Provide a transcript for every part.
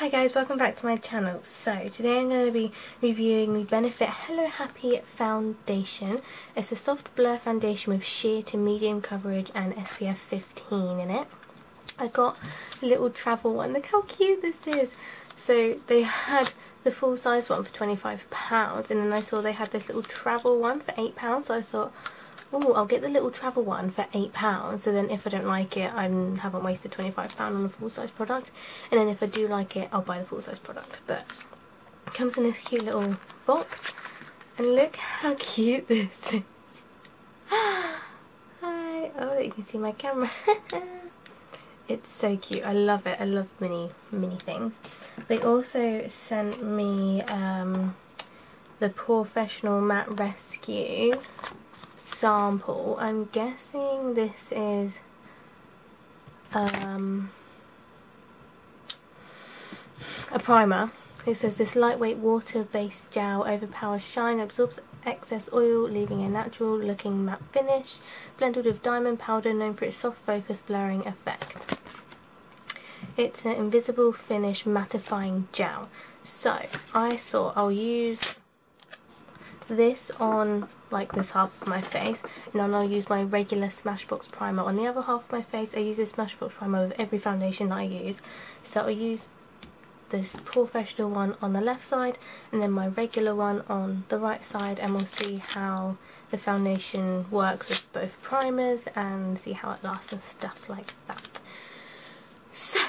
Hi guys, welcome back to my channel. So today I'm going to be reviewing the Benefit Hello Happy Foundation. It's a soft blur foundation with sheer to medium coverage and SPF 15 in it. I got a little travel one. Look how cute this is. So they had the full size one for £25 and then I saw they had this little travel one for £8, so I thought, oh, I'll get the little travel one for £8, so then if I don't like it, I haven't wasted £25 on a full-size product, and then if I do like it, I'll buy the full-size product. But it comes in this cute little box, and look how cute this is. Hi! Oh, you can see my camera. It's so cute. I love it. I love mini things. They also sent me the Professional Matte Rescue sample. I'm guessing this is a primer. It says this lightweight water-based gel overpowers shine, absorbs excess oil, leaving a natural looking matte finish, blended with diamond powder known for its soft focus blurring effect. It's an invisible finish mattifying gel. So I thought I'll use this on like this half of my face, and then I'll use my regular Smashbox primer on the other half of my face. I use this Smashbox primer with every foundation that I use, so I'll use this Professional one on the left side and then my regular one on the right side, and we'll see how the foundation works with both primers and see how it lasts and stuff like that. So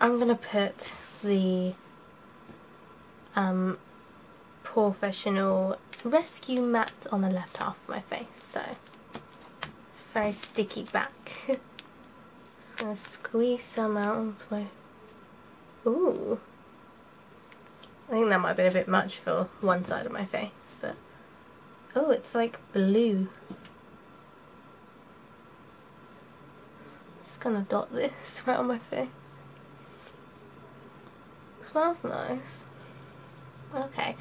I'm gonna put the Professional Rescue Matte on the left half of my face, so it's very sticky back. Just gonna squeeze some out of my... Ooh, I think that might have been a bit much for one side of my face, but oh, it's like blue. Just gonna dot this right on my face. Smells nice. Okay.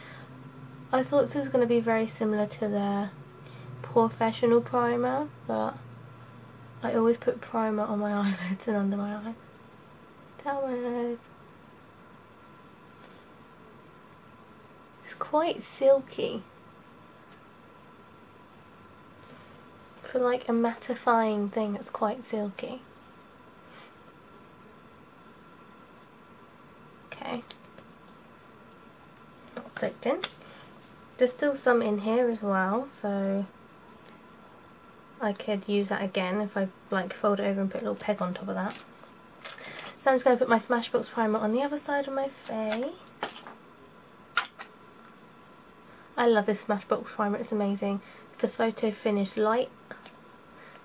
I thought this was going to be very similar to the Professional primer, but I always put primer on my eyelids and under my eyes. Down my nose. It's quite silky. For like a mattifying thing, it's quite silky. Okay. That's soaked in. There's still some in here as well, so I could use that again if I like fold it over and put a little peg on top of that. So I'm just going to put my Smashbox primer on the other side of my face. I love this Smashbox primer, it's amazing. It's a photo finish light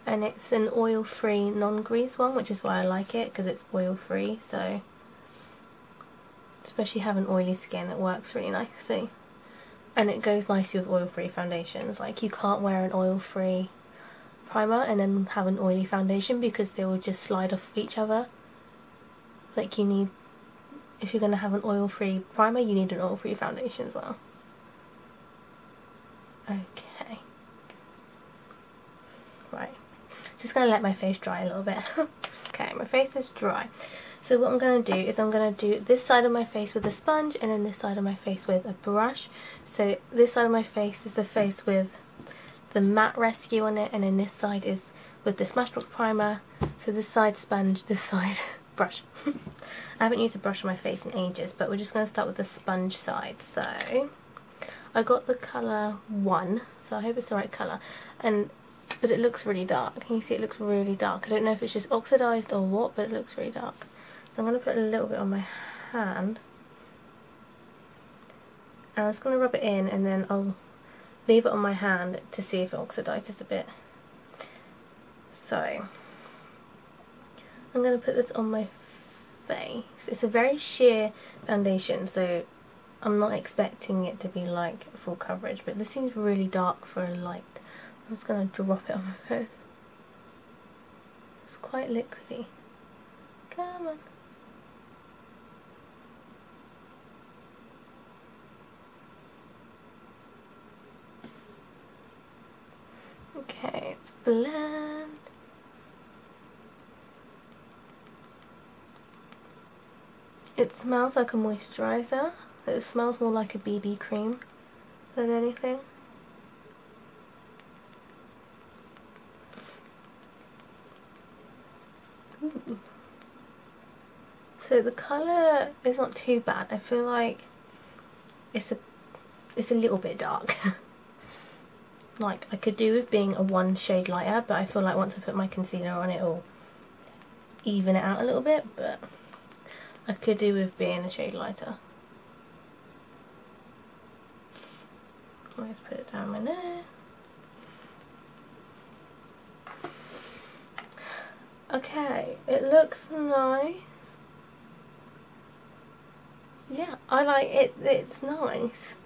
and it's an oil free non-grease one, which is why I like it, because it's oil free, so especially having oily skin, it works really nicely. And it goes nicely with oil-free foundations. Like, you can't wear an oil-free primer and then have an oily foundation because they will just slide off each other. Like, you need, if you're going to have an oil-free primer, you need an oil-free foundation as well. Okay. Right. Just going to let my face dry a little bit. Okay, my face is dry. So what I'm going to do is I'm going to do this side of my face with a sponge and then this side of my face with a brush. So this side of my face is the face with the Matte Rescue on it, and then this side is with the Smashbox primer. So this side sponge, this side brush. I haven't used a brush on my face in ages, but we're just going to start with the sponge side. So I got the colour 1, so I hope it's the right colour. But it looks really dark. Can you see it looks really dark? I don't know if it's just oxidised or what, but it looks really dark. So I'm going to put a little bit on my hand. And I'm just going to rub it in and then I'll leave it on my hand to see if it oxidises a bit. So I'm going to put this on my face. It's a very sheer foundation, so I'm not expecting it to be like full coverage, but this seems really dark for a light. I'm just going to drop it on my face. It's quite liquidy. Come on. Okay, it's blend. It smells like a moisturiser. It smells more like a BB cream than anything. Ooh. So the colour is not too bad. I feel like it's a little bit dark. Like, I could do with being a one shade lighter, but I feel like once I put my concealer on, it'll even it out a little bit, but I could do with being a shade lighter. Let's put it down my nose. Okay, it looks nice. Yeah, I like it. It's nice.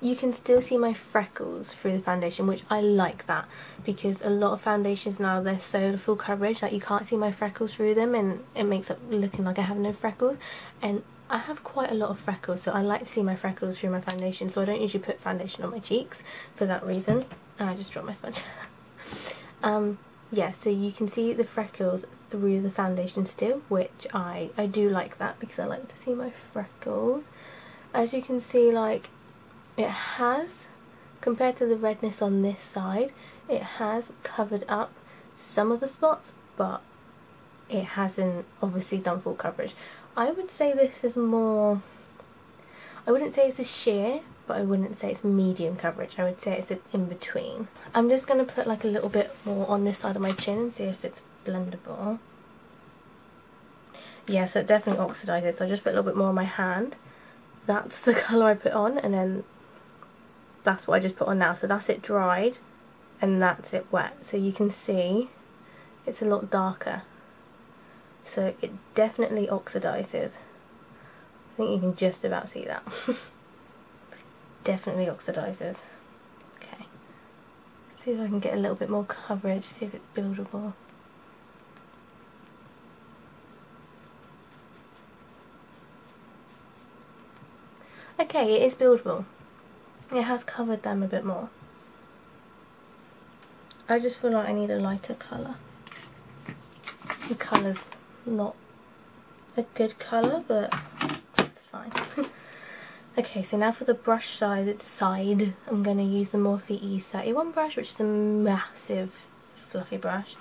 You can still see my freckles through the foundation, which I like that, because a lot of foundations now, they're so full coverage that you can't see my freckles through them, and it makes it looking like I have no freckles. And I have quite a lot of freckles, so I like to see my freckles through my foundation, so I don't usually put foundation on my cheeks for that reason. And I just dropped my sponge. Yeah, so you can see the freckles through the foundation still, which I do like that, because I like to see my freckles. As you can see, like, it has, compared to the redness on this side, it has covered up some of the spots, but it hasn't obviously done full coverage. I would say this is more, I wouldn't say it's a sheer, but I wouldn't say it's medium coverage. I would say it's in between. I'm just going to put like a little bit more on this side of my chin and see if it's blendable. Yeah, so it definitely oxidizes, so I just put a little bit more on my hand. That's the colour I put on, and then that's what I just put on now. So that's it dried, and that's it wet. So you can see it's a lot darker. So it definitely oxidizes. I think you can just about see that. Definitely oxidizes. Okay. Let's see if I can get a little bit more coverage, see if it's buildable. Okay, it is buildable. It has covered them a bit more. I just feel like I need a lighter colour. The colour's not a good colour, but it's fine. Okay, so now for the brush side, I'm going to use the Morphe E31 brush, which is a massive fluffy brush.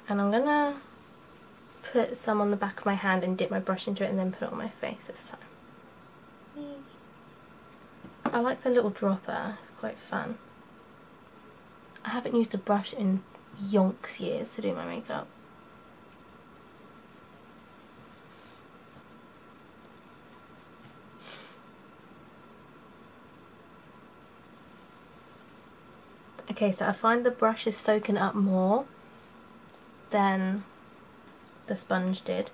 And I'm going to put some on the back of my hand and dip my brush into it and then put it on my face this time. I like the little dropper, it's quite fun. I haven't used a brush in yonks years to do my makeup. Okay, so I find the brush is soaking up more than the sponge did,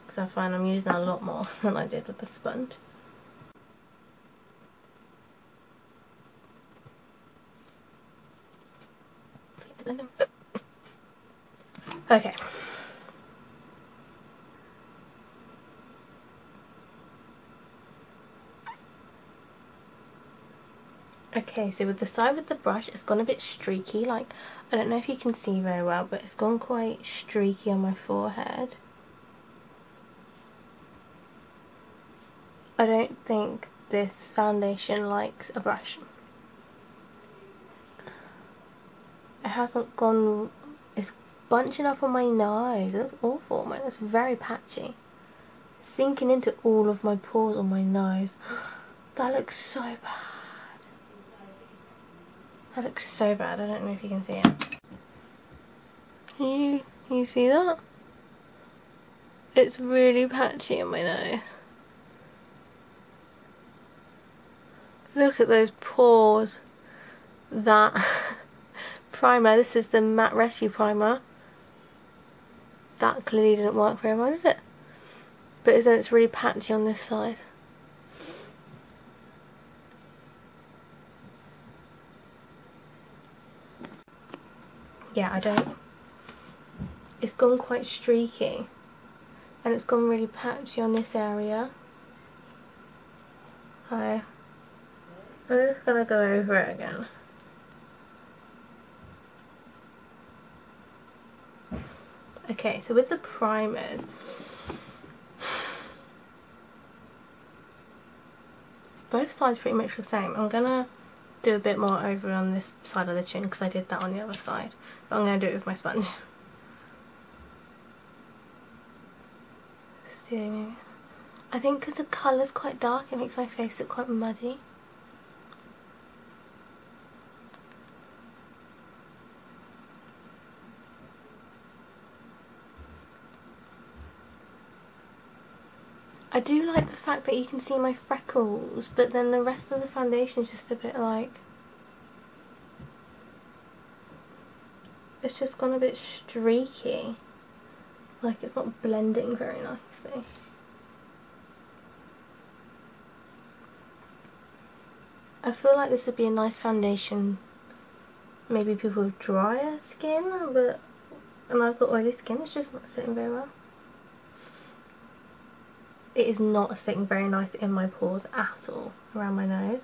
because I find I'm using a lot more than I did with the sponge. Okay. Okay, so with the side with the brush, it's gone a bit streaky. Like, I don't know if you can see very well, but it's gone quite streaky on my forehead. I don't think this foundation likes a brush. It hasn't gone, it's bunching up on my nose. It looks awful. It looks very patchy. Sinking into all of my pores on my nose. That looks so bad. That looks so bad. I don't know if you can see it. Can you see that? It's really patchy on my nose. Look at those pores. That primer, this is the Matte Rescue Primer. That clearly didn't work very well, did it? But then it's really patchy on this side. Yeah, I don't... It's gone quite streaky. And it's gone really patchy on this area. Hi. I'm just gonna go over it again. Okay, so with the primers, both sides pretty much the same. I'm gonna do a bit more over on this side of the chin because I did that on the other side, but I'm gonna do it with my sponge. See, maybe. I think because the colour's quite dark, it makes my face look quite muddy. I do like the fact that you can see my freckles, but then the rest of the foundation is just a bit like... it's just gone a bit streaky. Like it's not blending very nicely. I feel like this would be a nice foundation, maybe people with drier skin, but and I've got oily skin, it's just not sitting very well. It is not sitting very nice in my pores at all around my nose.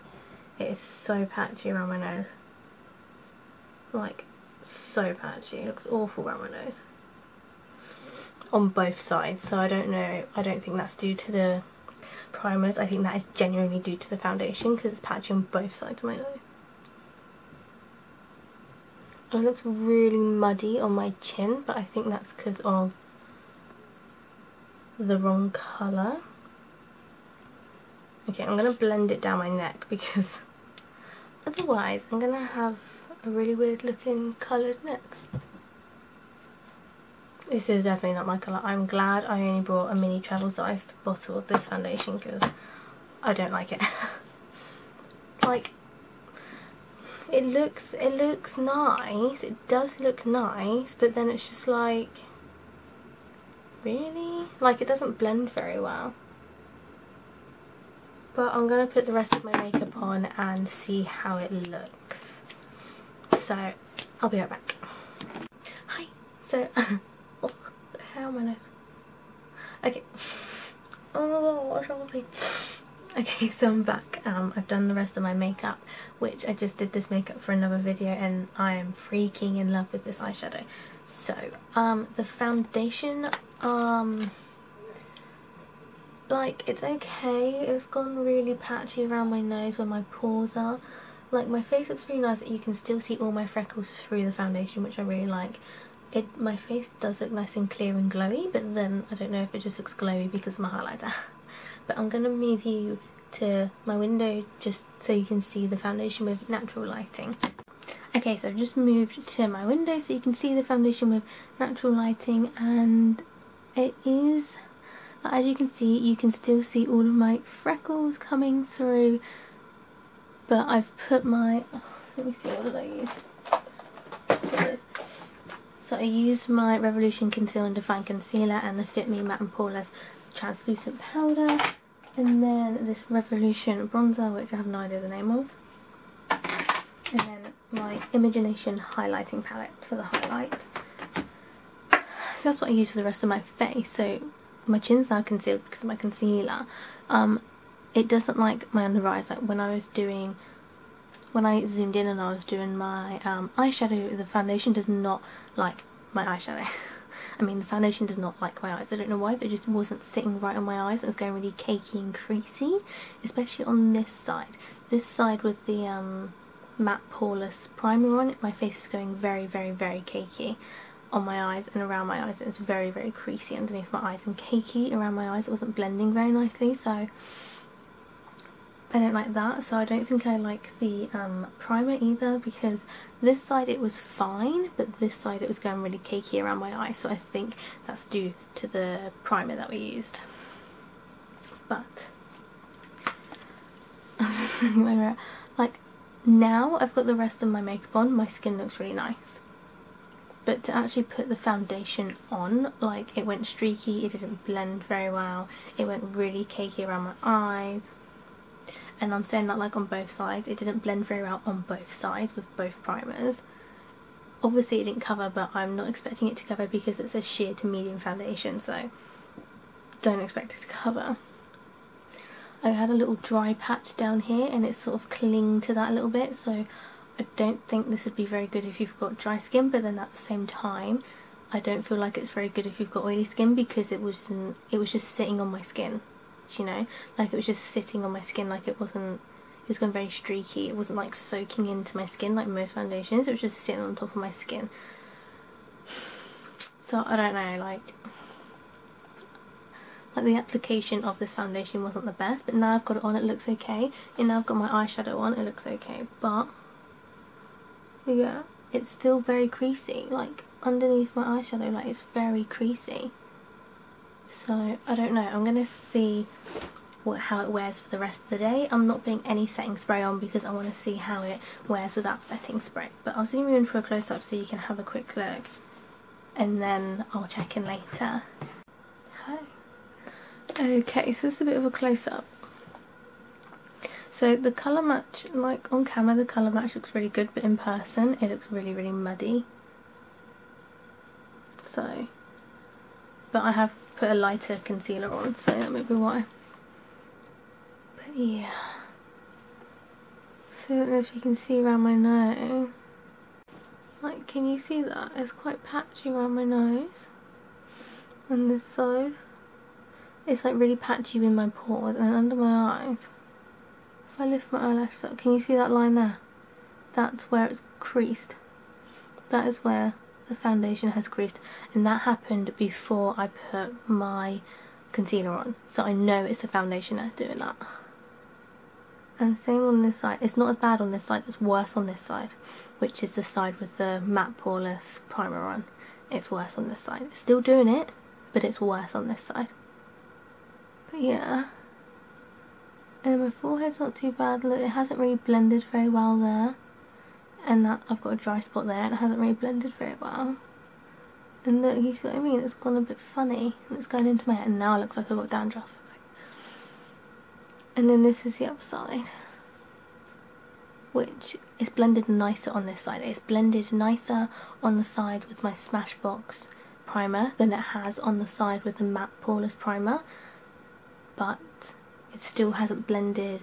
It is so patchy around my nose. Like, so patchy. It looks awful around my nose. On both sides, so I don't know. I don't think that's due to the primers. I think that is genuinely due to the foundation because it's patchy on both sides of my nose. And it looks really muddy on my chin, but I think that's because of the wrong colour. Okay, I'm going to blend it down my neck because otherwise I'm going to have a really weird looking coloured neck. This is definitely not my colour. I'm glad I only brought a mini travel sized bottle of this foundation because I don't like it. Like, it looks nice, it does look nice, but then it's just like, really? Like, it doesn't blend very well. But I'm going to put the rest of my makeup on and see how it looks. So, I'll be right back. Hi! So, oh, hair on my nose. Okay. Oh, what's wrong with me? Okay, so I'm back. I've done the rest of my makeup, which I just did this makeup for another video and I am freaking in love with this eyeshadow. So, the foundation, like, it's okay. It's gone really patchy around my nose where my pores are. Like, my face looks really nice. You can still see all my freckles through the foundation, which I really like. My face does look nice and clear and glowy, but then I don't know if it just looks glowy because of my highlighter. But I'm going to move you to my window just so you can see the foundation with natural lighting. Okay, so I've just moved to my window so you can see the foundation with natural lighting, and it is, as you can see, you can still see all of my freckles coming through, but I've put my, let me see, what did I use? So I used my Revolution Conceal and Define Concealer and the Fit Me Matte and Poreless Translucent Powder, and then this Revolution Bronzer, which I have no idea the name of, and then my Imagination Highlighting Palette for the highlight. So that's what I use for the rest of my face. So my chin's now concealed because of my concealer. It doesn't like my under eyes. Like when I zoomed in and I was doing my eyeshadow, the foundation does not like my eyeshadow. I mean, the foundation does not like my eyes. I don't know why, but it just wasn't sitting right on my eyes. It was going really cakey and creasy, especially on this side. This side with the matte poreless primer on it, my face was going very, very, very cakey on my eyes and around my eyes. It was very, very creasy underneath my eyes and cakey around my eyes. It wasn't blending very nicely, so I don't like that. So I don't think I like the primer either, because this side it was fine, but this side it was going really cakey around my eyes, so I think that's due to the primer that we used. But I'm just looking at my mirror. Like, now I've got the rest of my makeup on, my skin looks really nice. But to actually put the foundation on, like, it went streaky, it didn't blend very well, it went really cakey around my eyes. And I'm saying that like on both sides, it didn't blend very well on both sides with both primers. Obviously it didn't cover, but I'm not expecting it to cover because it's a sheer to medium foundation, so don't expect it to cover. I had a little dry patch down here and it's sort of clinging to that a little bit, so I don't think this would be very good if you've got dry skin, but then at the same time I don't feel like it's very good if you've got oily skin because it was just sitting on my skin. patch, you know, like it was just sitting on my skin, like it was going very streaky. It wasn't like soaking into my skin like most foundations, it was just sitting on top of my skin. So I don't know, like the application of this foundation wasn't the best, but now I've got it on, it looks okay, and now I've got my eyeshadow on, it looks okay. But yeah, it's still very creasy, like underneath my eyeshadow, like it's very creasy. So I don't know, I'm gonna see how it wears for the rest of the day. I'm not putting any setting spray on because I want to see how it wears without setting spray, but I'll zoom you in for a close-up so you can have a quick look, and then I'll check in later. Okay, so this is a bit of a close-up. So the colour match, like on camera the colour match looks really good, but in person it looks really, really muddy. So, but I have put a lighter concealer on, so that may be why. But yeah, so I don't know if you can see around my nose. Like, can you see that? It's quite patchy around my nose on this side. It's like really patchy in my pores and under my eyes. If I lift my eyelashes up, can you see that line there? That's where it's creased. That is where the foundation has creased, and that happened before I put my concealer on. So I know it's the foundation that's doing that. And same on this side. It's not as bad on this side, it's worse on this side, which is the side with the matte poreless primer on. It's worse on this side. It's still doing it, but it's worse on this side. But yeah, and my forehead's not too bad. Look, it hasn't really blended very well there, and that I've got a dry spot there and it hasn't really blended very well. And look, you see what I mean? It's gone a bit funny and it's going into my hair, and now it looks like I've got dandruff. And then this is the other side, which is blended nicer on this side. It's blended nicer on the side with my Smashbox primer than it has on the side with the matte poreless primer, but it still hasn't blended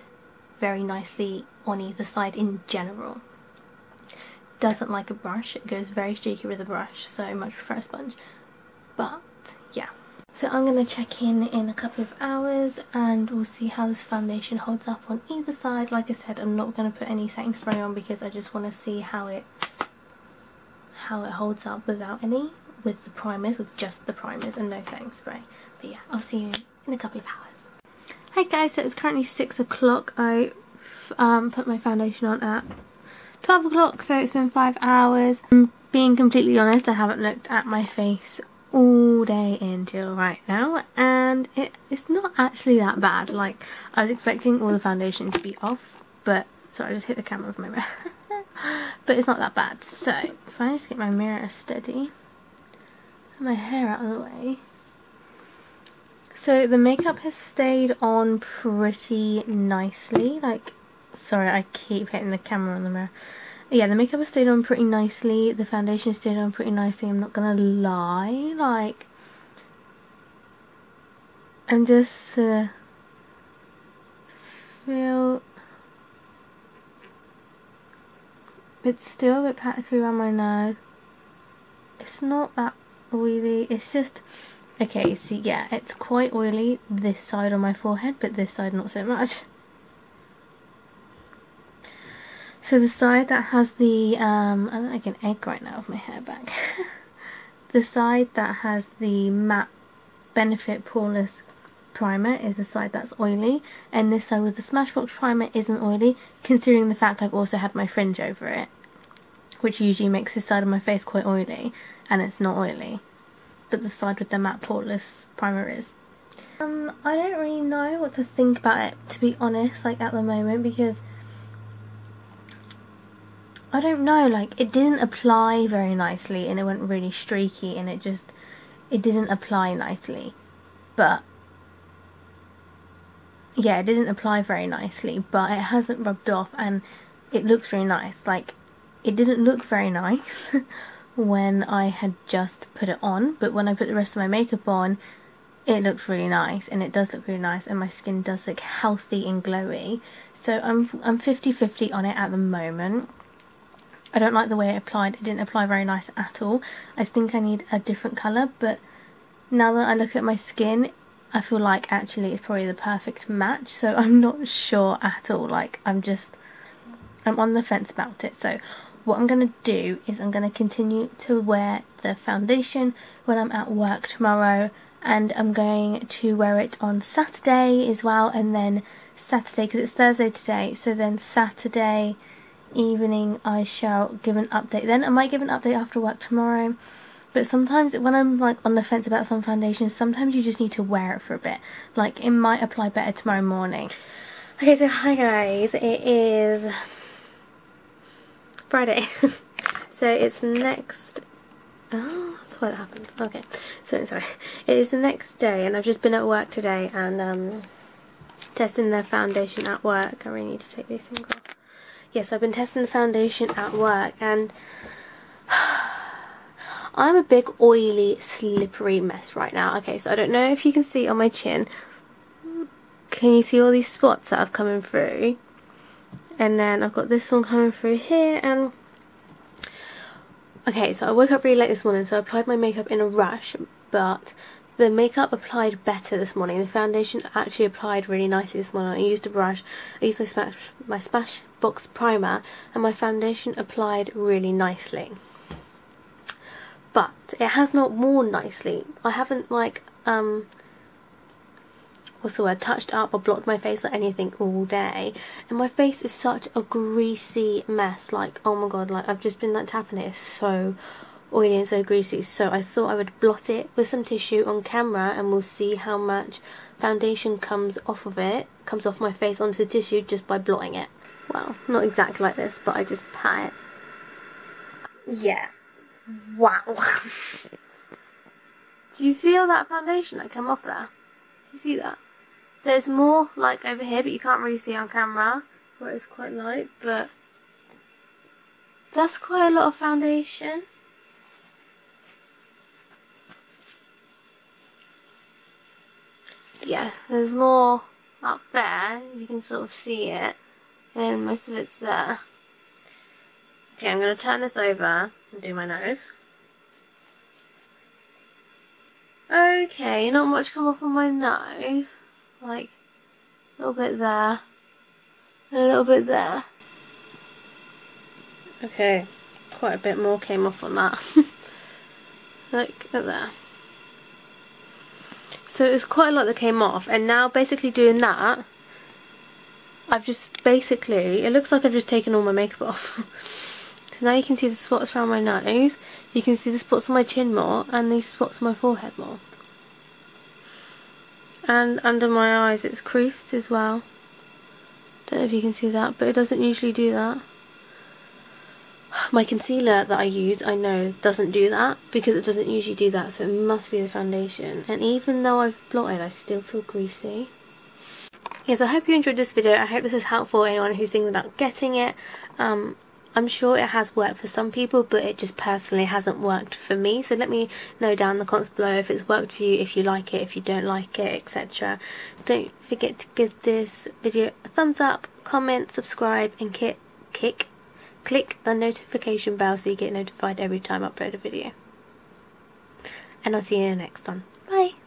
very nicely on either side in general. Doesn't like a brush, it goes very streaky with a brush, so much prefer a sponge. But yeah, so I'm going to check in a couple of hours and we'll see how this foundation holds up on either side. Like I said, I'm not going to put any setting spray on because I just want to see how it holds up without any, with the primers, with just the primers and no setting spray. But yeah, I'll see you in a couple of hours. Hi guys, so it's currently 6 o'clock. I put my foundation on at 12 o'clock, so it's been 5 hours. Being completely honest, I haven't looked at my face all day until right now, and it's not actually that bad. Like, I was expecting all the foundation to be off, but sorry, I just hit the camera with my mirror. But it's not that bad. So if I just get my mirror steady and my hair out of the way. So the makeup has stayed on pretty nicely. Like, sorry, I keep hitting the camera on the mirror. Yeah, the makeup has stayed on pretty nicely. The foundation has stayed on pretty nicely. I'm not gonna lie. Like, I'm just feel it's still a bit patchy around my nose. It's not that oily. It's just. Okay, so yeah, it's quite oily this side on my forehead, but this side not so much. So the side that has the, I look like an egg right now with my hair back. The side that has the matte Benefit Poreless primer is the side that's oily, and this side with the Smashbox primer isn't oily, considering the fact I've also had my fringe over it, which usually makes this side of my face quite oily, and it's not oily. But the side with the matte poreless primer is. I don't really know what to think about it, to be honest, like at the moment, because I don't know, like it didn't apply very nicely and it went really streaky and it didn't apply nicely. But yeah, it didn't apply very nicely, but it hasn't rubbed off and it looks really nice. Like, it didn't look very nice when I had just put it on, but when I put the rest of my makeup on, it looks really nice, and it does look really nice, and my skin does look healthy and glowy. So I'm 50-50 on it at the moment. I don't like the way it applied. It didn't apply very nice at all. I think I need a different colour, but now that I look at my skin, I feel like actually it's probably the perfect match, so I'm not sure at all. Like, I'm on the fence about it. So what I'm going to do is I'm going to continue to wear the foundation when I'm at work tomorrow, and I'm going to wear it on Saturday as well, and then Saturday, because it's Thursday today, so then Saturday evening I shall give an update. Then I might give an update after work tomorrow. But sometimes when I'm like on the fence about some foundations, sometimes you just need to wear it for a bit. Like, it might apply better tomorrow morning. Okay, so hi guys, it is Friday. So it's next... Oh, that's why that happened. Okay, so sorry. It is the next day, and I've just been at work today and testing the foundation at work. I really need to take these things off. Yes, I've been testing the foundation at work, and I'm a big oily, slippery mess right now. Okay, so I don't know if you can see on my chin. Can you see all these spots that have coming through? And then I've got this one coming through here, and okay, so I woke up really late this morning, so I applied my makeup in a rush, but the makeup applied better this morning. The foundation actually applied really nicely this morning. I used a brush, I used my Smashbox primer, and my foundation applied really nicely. But it has not worn nicely. I haven't, like, what's the word, touched up or blocked my face or anything all day, and my face is such a greasy mess. Like, oh my god, like, I've just been like tapping it. It's so oily and so greasy. So I thought I would blot it with some tissue on camera, and we'll see how much foundation comes off of it, comes off my face onto the tissue just by blotting it. Well, not exactly like this, but I just pat it. Yeah. Wow. Do you see all that foundation that came off there? Do you see that? There's more like over here, but you can't really see on camera where it's quite light, but that's quite a lot of foundation. Yeah, there's more up there, you can sort of see it, and most of it's there. Okay, I'm going to turn this over and do my nose. Okay, not much come off on my nose. Like, a little bit there, and a little bit there. Okay, quite a bit more came off on that. Like, at there. So it's quite a lot that came off, and now basically doing that, I've just basically, it looks like I've just taken all my makeup off. So now you can see the spots around my nose, you can see the spots on my chin more, and these spots on my forehead more. And under my eyes it's creased as well. Don't know if you can see that, but it doesn't usually do that. My concealer that I use, I know, doesn't do that, because it doesn't usually do that, so it must be the foundation. And even though I've blotted, I still feel greasy. Yes, I hope you enjoyed this video. I hope this is helpful for anyone who's thinking about getting it. I'm sure it has worked for some people, but it just personally hasn't worked for me. So let me know down in the comments below if it's worked for you, if you like it, if you don't like it, etc. Don't forget to give this video a thumbs up, comment, subscribe, and click the notification bell so you get notified every time I upload a video. And I'll see you in the next one. Bye!